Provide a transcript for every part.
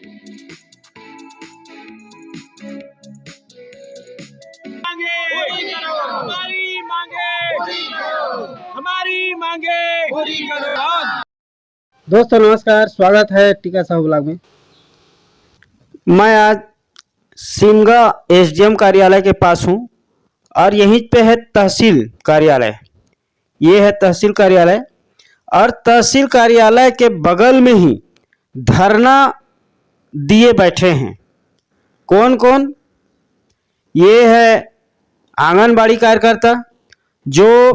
हमारी मांगे पूरी करो। दोस्तों नमस्कार, स्वागत है टीका साहू ब्लॉग में। मैं आज सिमगा एसडीएम कार्यालय के पास हूं और यहीं पे है तहसील कार्यालय। ये है तहसील कार्यालय और तहसील कार्यालय के बगल में ही धरना दिए बैठे हैं। कौन कौन? ये है आंगनबाड़ी कार्यकर्ता जो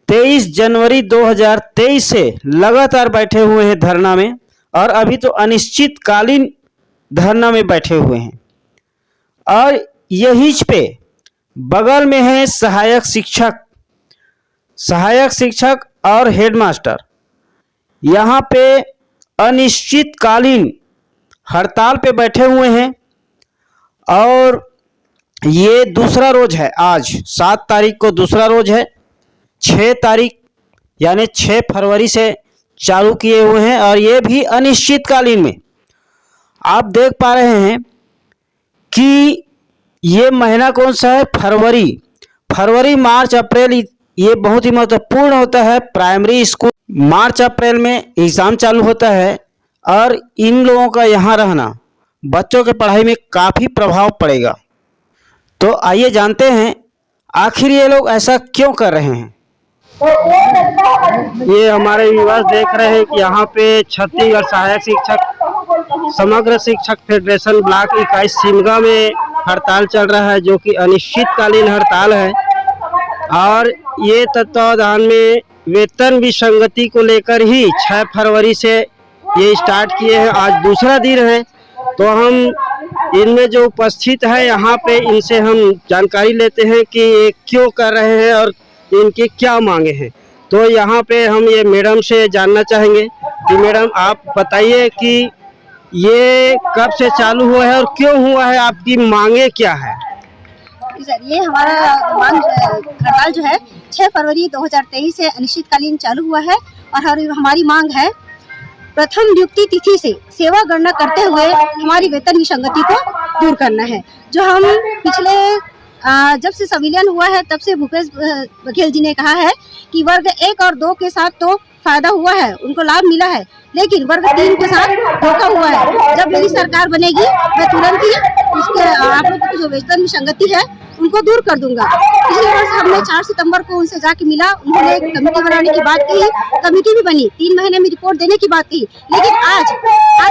23 जनवरी 2023 से लगातार बैठे हुए हैं धरना में और अभी तो अनिश्चितकालीन धरना में बैठे हुए हैं। और यहीं पे बगल में है सहायक शिक्षक और हेडमास्टर। यहाँ पे अनिश्चितकालीन हड़ताल पे बैठे हुए हैं और ये दूसरा रोज है। आज 7 तारीख को दूसरा रोज है। 6 तारीख यानी 6 फरवरी से चालू किए हुए हैं और ये भी अनिश्चितकालीन में। आप देख पा रहे हैं कि ये महीना कौन सा है? फरवरी, मार्च, अप्रैल। ये बहुत ही महत्वपूर्ण होता है। प्राइमरी स्कूल मार्च अप्रैल में एग्ज़ाम चालू होता है और इन लोगों का यहाँ रहना बच्चों के पढ़ाई में काफ़ी प्रभाव पड़ेगा। तो आइए जानते हैं आखिर ये लोग ऐसा क्यों कर रहे हैं। ये हमारे व्यूअर्स देख रहे हैं कि यहाँ पे छत्तीसगढ़ सहायक शिक्षक समग्र शिक्षक फेडरेशन ब्लॉक इकाई सिमगा में हड़ताल चल रहा है, जो कि अनिश्चितकालीन हड़ताल है। और ये तत्वावधान में वेतन विसंगति को लेकर ही 6 फरवरी से ये स्टार्ट किए हैं। आज दूसरा दिन है, तो हम इनमें जो उपस्थित है यहाँ पे इनसे हम जानकारी लेते हैं कि ये क्यों कर रहे हैं और इनकी क्या मांगे हैं। तो यहाँ पे हम ये मैडम से जानना चाहेंगे कि मैडम आप बताइए कि ये कब से चालू हुआ है और क्यों हुआ है, आपकी मांगे क्या है? सर, ये हमारा हड़ताल जो है 6 फरवरी 2023 से अनिश्चितकालीन चालू हुआ है और हमारी मांग है प्रथम नियुक्ति तिथि से सेवा गणना करते हुए हमारी वेतन विसंगति को दूर करना है। जो हम पिछले जब से संविलियन हुआ है तब से भूपेश बघेल जी ने कहा है कि वर्ग 1 और 2 के साथ तो फायदा हुआ है, उनको लाभ मिला है, लेकिन वर्ग 3 के साथ धोखा हुआ है। जब मेरी सरकार बनेगी मैं तुरंत ही उसके आप लोग की जो वेतन विसंगति है उनको दूर कर दूंगा। पिछले वर्ष हमने 4 सितंबर को उनसे जाके मिला, उन्होंने एक कमेटी बनाने की बात कही, कमेटी भी बनी, 3 महीने में रिपोर्ट देने की बात कही, लेकिन आज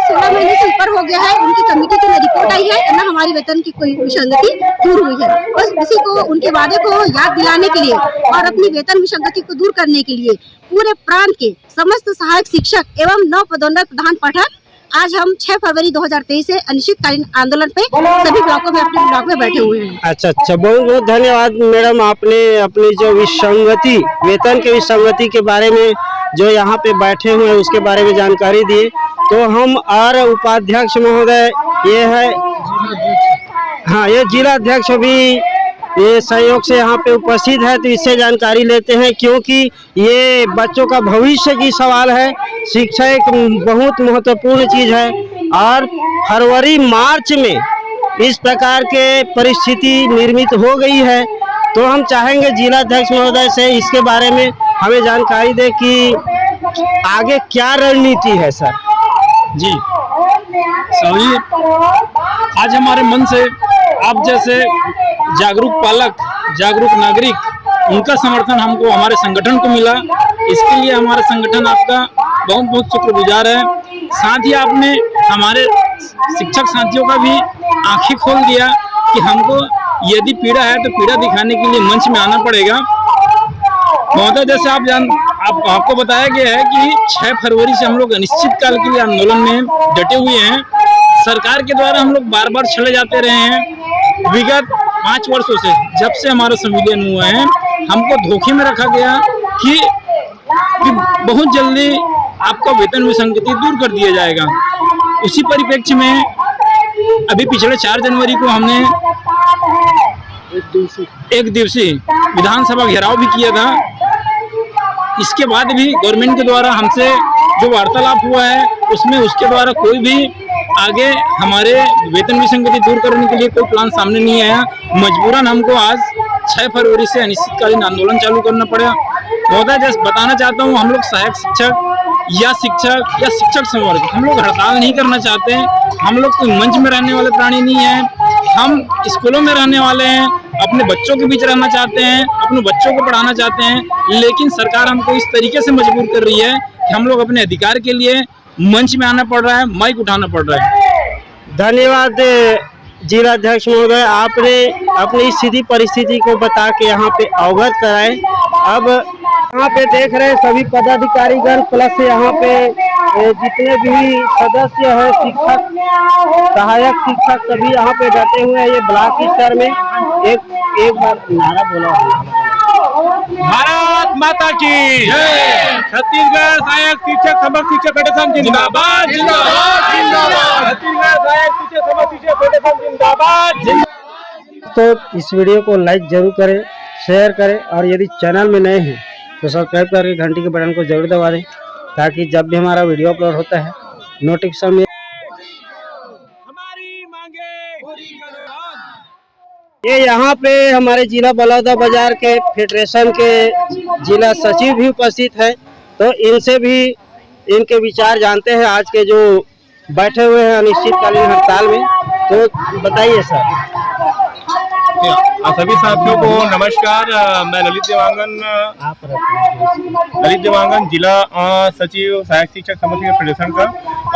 16 महीने से ऊपर हो गया है, उनकी कमेटी की न रिपोर्ट आई है न हमारी वेतन की कोई विसंगति दूर हुई है। बस इसी को उनके वादे को याद दिलाने के लिए और अपनी वेतन विसंगति को दूर करने के लिए पूरे प्रांत के समस्त सहायक शिक्षक एवं नव पदोन्नत प्रधान पाठक आज हम 6 फरवरी 2023 से अनिश्चितकालीन आंदोलन पे सभी ब्लॉकों में अपने ब्लॉक में बैठे हुए हैं। अच्छा, बहुत बहुत धन्यवाद मैडम, आपने अपनी जो विसंगति वेतन के विसंगति के बारे में जो यहाँ पे बैठे हुए हैं उसके बारे में जानकारी दी। तो हम और उपाध्यक्ष महोदय ये है, हाँ, ये जिला अध्यक्ष भी ये सहयोग से यहाँ पे उपस्थित है, तो इससे जानकारी लेते हैं, क्योंकि ये बच्चों का भविष्य की सवाल है। शिक्षा एक बहुत महत्वपूर्ण चीज है और फरवरी मार्च में इस प्रकार के परिस्थिति निर्मित हो गई है। तो हम चाहेंगे जिला अध्यक्ष महोदय से इसके बारे में हमें जानकारी दे कि आगे क्या रणनीति है। सर जी सभी आज हमारे मन से आप जैसे जागरूक पालक, जागरूक नागरिक, उनका समर्थन हमको हमारे संगठन को मिला। इसके लिए हमारा संगठन आपका बहुत बहुत शुक्रगुजार है। साथ ही आपने हमारे शिक्षक साथियों का भी आंखें खोल दिया कि हमको यदि पीड़ा है तो पीड़ा दिखाने के लिए मंच में आना पड़ेगा। महोदय, जैसे आपको बताया गया है कि 6 फरवरी से हम लोग अनिश्चितकाल के लिए आंदोलन में डटे हुए हैं। सरकार के द्वारा हम लोग बार बार चले जाते रहे हैं। विगत 5 वर्षों से जब से हमारा संविलियन हुआ है, हमको धोखे में रखा गया कि बहुत जल्दी आपका वेतन विसंगति दूर कर दिया जाएगा। उसी परिप्रेक्ष्य में अभी पिछले 4 जनवरी को हमने एक दिवसीय विधानसभा घेराव भी किया था। इसके बाद भी गवर्नमेंट के द्वारा हमसे जो वार्तालाप हुआ है उसमें उसके द्वारा कोई भी आगे हमारे वेतन विसंगति दूर करने के लिए कोई प्लान सामने नहीं आया। मजबूरन हमको आज 6 फरवरी से अनिश्चितकालीन आंदोलन चालू करना पड़ा। महोदय, जैसे बताना चाहता हूँ, हम लोग सहायक शिक्षक या शिक्षक संवर्ग हम लोग हड़ताल नहीं करना चाहते हैं। हम लोग कोई मंच में रहने वाले प्राणी नहीं है। हम स्कूलों में रहने वाले हैं, अपने बच्चों के बीच रहना चाहते हैं, अपने बच्चों को पढ़ाना चाहते हैं, लेकिन सरकार हमको इस तरीके से मजबूर कर रही है कि हम लोग अपने अधिकार के लिए मंच में आना पड़ रहा है, माइक उठाना पड़ रहा है। धन्यवाद जिलाध्यक्ष महोदय, आपने अपनी स्थिति परिस्थिति को बता के यहाँ पे अवगत कराए। अब यहाँ पे देख रहे हैं सभी पदाधिकारीगण प्लस यहाँ पे जितने भी सदस्य हैं, शिक्षक, सहायक शिक्षक, सभी यहाँ पे बैठे हुए हैं। ये ब्लॉक स्तर में एक बार नारा बोला, भारत माता की जय। छत्तीसगढ़ सहायक शिक्षक समस्त शिक्षक फेडरेशन जिंदाबाद जिंदाबाद जिंदाबाद। छत्तीसगढ़ सहायक शिक्षक समस्त शिक्षक फेडरेशन जिंदाबाद जिंदाबाद। तो इस वीडियो को लाइक जरूर करें, शेयर करें, और यदि चैनल में नए हैं तो सब्सक्राइब करके घंटी के बटन को जरूर दबा दें, ताकि जब भी हमारा वीडियो अपलोड होता है नोटिफिकेशन में। हमारी मांगे पूरी करो। ये यहाँ पे हमारे जिला बलौदाबाजार के फेडरेशन के जिला सचिव भी उपस्थित है, तो इनसे भी इनके विचार जानते हैं आज के जो बैठे हुए हैं अनिश्चितकालीन हड़ताल में। तो बताइए सर। सभी साथियों को नमस्कार। मैं ललित देवांगन जिला सचिव सहायक शिक्षक समस्त शिक्षक फेडरेशन का,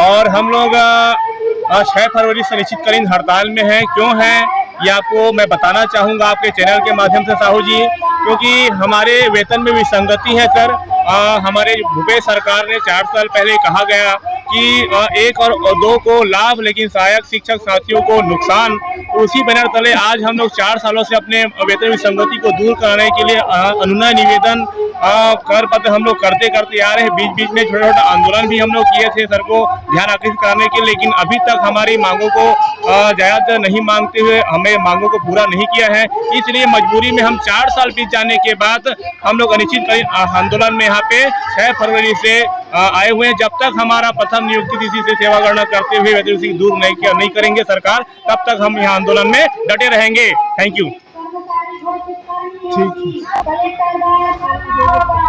और हम लोग 6 फरवरी से अनिश्चितकालीन हड़ताल में हैं। क्यों है ये आपको मैं बताना चाहूँगा आपके चैनल के माध्यम से साहू जी, क्योंकि हमारे वेतन में विसंगति है सर। हमारे भूपेश सरकार ने 4 साल पहले कहा गया कि 1 और 2 को लाभ, लेकिन सहायक शिक्षक साथियों को नुकसान। उसी बैनर तले आज हम लोग 4 सालों से अपने वेतन विसंगति को दूर कराने के लिए अनुनय निवेदन कर पत्र हम लोग करते आ रहे हैं। बीच बीच में छोटे छोटे आंदोलन भी हम लोग किए थे सर को ध्यान आकर्षित करने के, लेकिन अभी तक हमारी मांगों को जायज नहीं मांगते हुए हमें मांगों को पूरा नहीं किया है। इसलिए मजबूरी में हम 4 साल बीत जाने के बाद हम लोग अनिश्चितकालीन आंदोलन में यहाँ पे 6 फरवरी से आए हुए हैं। जब तक हमारा प्रथम नियुक्ति तिथि से सेवा गणना करते हुए वेतन दूर नहीं करेंगे सरकार, तब तक हम यहाँ आंदोलन में डटे रहेंगे। Thank you.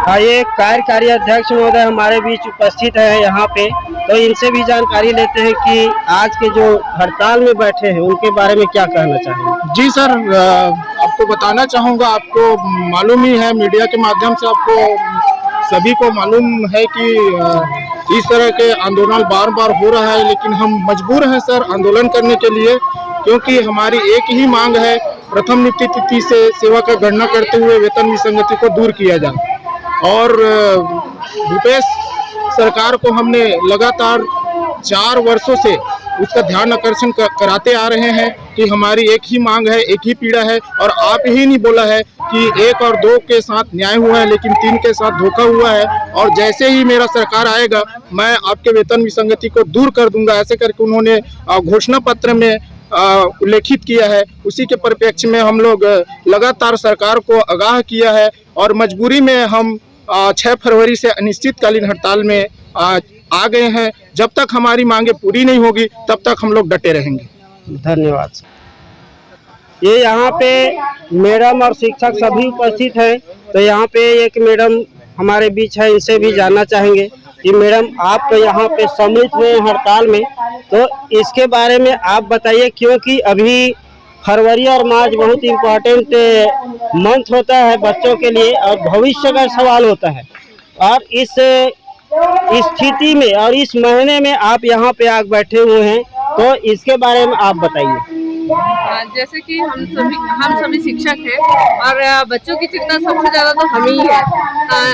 हाँ, ये कार्यकारी अध्यक्ष महोदय हमारे बीच उपस्थित है यहाँ पे, तो इनसे भी जानकारी लेते हैं कि आज के जो हड़ताल में बैठे हैं उनके बारे में क्या कहना चाहेंगे। जी सर, आपको बताना चाहूँगा, आपको मालूम ही है, मीडिया के माध्यम से आपको सभी को मालूम है कि इस तरह के आंदोलन बार बार हो रहा है, लेकिन हम मजबूर हैं सर आंदोलन करने के लिए, क्योंकि हमारी एक ही मांग है, प्रथम नियुक्ति तिथि से सेवा का गणना करते हुए वेतन विसंगति को दूर किया जाए। और भूपेश सरकार को हमने लगातार 4 वर्षों से उसका ध्यान आकर्षण कराते आ रहे हैं कि हमारी एक ही मांग है, एक ही पीड़ा है, और आप ही नहीं बोला है कि 1 और 2 के साथ न्याय हुआ है, लेकिन 3 के साथ धोखा हुआ है, और जैसे ही मेरा सरकार आएगा मैं आपके वेतन विसंगति को दूर कर दूंगा, ऐसे करके उन्होंने घोषणा पत्र में उल्लेखित किया है। उसी के परिप्रेक्ष्य में हम लोग लगातार सरकार को आगाह किया है, और मजबूरी में हम 6 फरवरी से अनिश्चितकालीन हड़ताल में आ गए हैं। जब तक हमारी मांगे पूरी नहीं होगी तब तक हम लोग डटे रहेंगे। धन्यवाद। ये यहाँ पे मैडम और शिक्षक सभी उपस्थित हैं, तो यहाँ पे एक मैडम हमारे बीच है, इनसे भी जानना चाहेंगे कि मैडम आप तो यहाँ पे सम्मिलित हुए हड़ताल में, तो इसके बारे में आप बताइए, क्योंकि अभी फरवरी और मार्च बहुत इम्पोर्टेंट मंथ होता है बच्चों के लिए, और भविष्य का सवाल होता है, और इस स्थिति में और इस महीने में आप यहाँ पे आग बैठे हुए हैं, तो इसके बारे में आप बताइए। जैसे कि हम सभी शिक्षक हैं, और बच्चों की चिंता सबसे ज़्यादा तो हम ही है।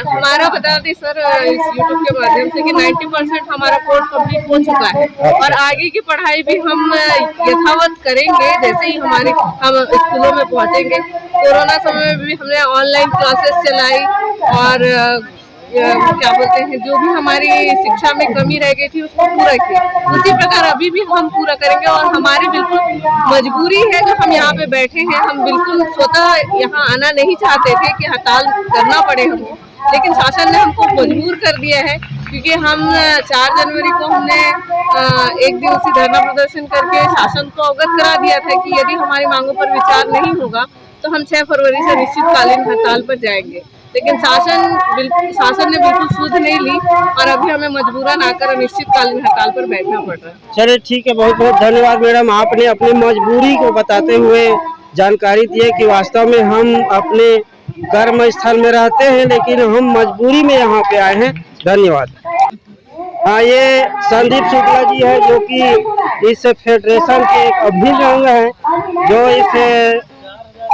हमारा बता दें सर इस YouTube के माध्यम से कि 90% हमारा कोर्स कंप्लीट हो चुका है, और आगे की पढ़ाई भी हम यथावत करेंगे जैसे ही हम स्कूलों में पहुंचेंगे। कोरोना समय में भी हमने ऑनलाइन क्लासेस चलाई, और क्या बोलते हैं, जो भी हमारी शिक्षा में कमी रह गई थी उसको पूरा किया। उसी प्रकार अभी भी हम पूरा करेंगे, और हमारी बिल्कुल मजबूरी है जो हम यहाँ पे बैठे हैं। हम बिल्कुल स्वतः यहाँ आना नहीं चाहते थे कि हड़ताल करना पड़े हमको, लेकिन शासन ने हमको मजबूर कर दिया है क्योंकि हम 4 जनवरी को हमने एक दिवसीय धरना प्रदर्शन करके शासन को अवगत करा दिया था कि यदि हमारी मांगों पर विचार नहीं होगा तो हम 6 फरवरी से अनिश्चितकालीन हड़ताल पर जाएंगे। लेकिन शासन ने बिल्कुल सुध नहीं ली और अभी हमें मजबूरन आकर अनिश्चितकालीन हड़ताल पर बैठना पड़ रहा है। चलिए ठीक है, बहुत बहुत धन्यवाद मैडम, आपने अपनी मजबूरी को बताते हुए जानकारी दी है कि वास्तव में हम अपने कर्म स्थल में रहते हैं लेकिन हम मजबूरी में यहाँ पे आए हैं। धन्यवाद। हाँ, ये संदीप शुक्ला जी है जो कि इस फेडरेशन के एक अभिन्न अंग है, जो इस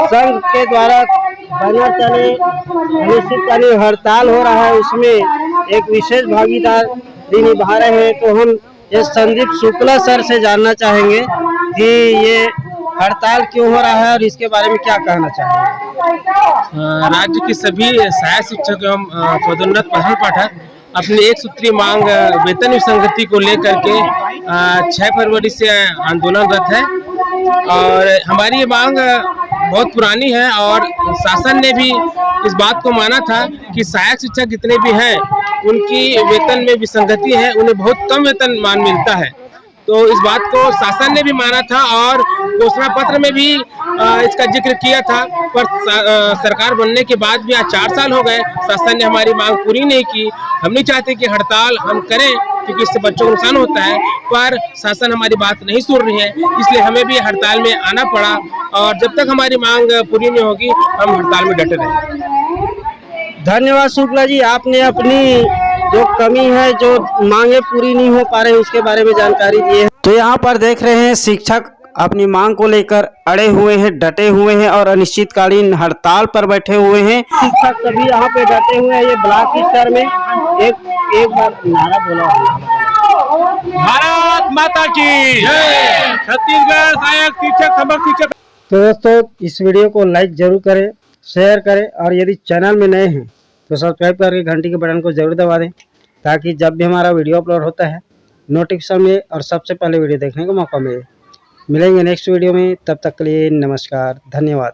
संघ के द्वारा बैनर तले अनिश्चितकालीन हड़ताल हो रहा है उसमें एक विशेष भागीदारी निभा रहे हैं। तो हम ये संदीप शुक्ला सर से जानना चाहेंगे कि ये हड़ताल क्यों हो रहा है और इसके बारे में क्या कहना चाहेंगे। राज्य की सभी सहायक शिक्षक एवं पदोन्नत प्रधान पाठक अपनी एक सूत्रीय मांग वेतन विसंगति को लेकर के 6 फरवरी से आंदोलनरत है और हमारी ये मांग बहुत पुरानी है और शासन ने भी इस बात को माना था कि सहायक शिक्षक जितने भी हैं उनकी वेतन में विसंगति है, उन्हें बहुत कम वेतन मान मिलता है। तो इस बात को शासन ने भी माना था और घोषणा पत्र में भी इसका जिक्र किया था, पर सरकार बनने के बाद भी आज 4 साल हो गए, शासन ने हमारी मांग पूरी नहीं की। हम नहीं चाहते कि हड़ताल हम करें क्योंकि इससे बच्चों को नुकसान होता है, पर शासन हमारी बात नहीं सुन रही है, इसलिए हमें भी हड़ताल में आना पड़ा और जब तक हमारी मांग पूरी नहीं होगी हम हड़ताल में डटे रहेंगे। धन्यवाद शुक्ला जी, आपने अपनी जो कमी है, जो मांगे पूरी नहीं हो पा रही उसके बारे में जानकारी दी है। तो यहाँ पर देख रहे हैं शिक्षक अपनी मांग को लेकर अड़े हुए हैं, डटे हुए हैं और अनिश्चितकालीन हड़ताल पर बैठे हुए हैं। शिक्षक सभी यहाँ पे डटे हुए हैं। ये ब्लॉक स्तर में एक बार नारा बोला, भारत माता की जय, छत्तीसगढ़ सहायक शिक्षक समग्र शिक्षक। तो दोस्तों इस वीडियो को लाइक जरूर करें, शेयर करें और यदि चैनल में नए हैं तो सब्सक्राइब करके घंटी के बटन को जरूर दबा दें ताकि जब भी हमारा वीडियो अपलोड होता है नोटिफिकेशन में और सबसे पहले वीडियो देखने का मौका मिले। मिलेंगे नेक्स्ट वीडियो में, तब तक के लिए नमस्कार, धन्यवाद।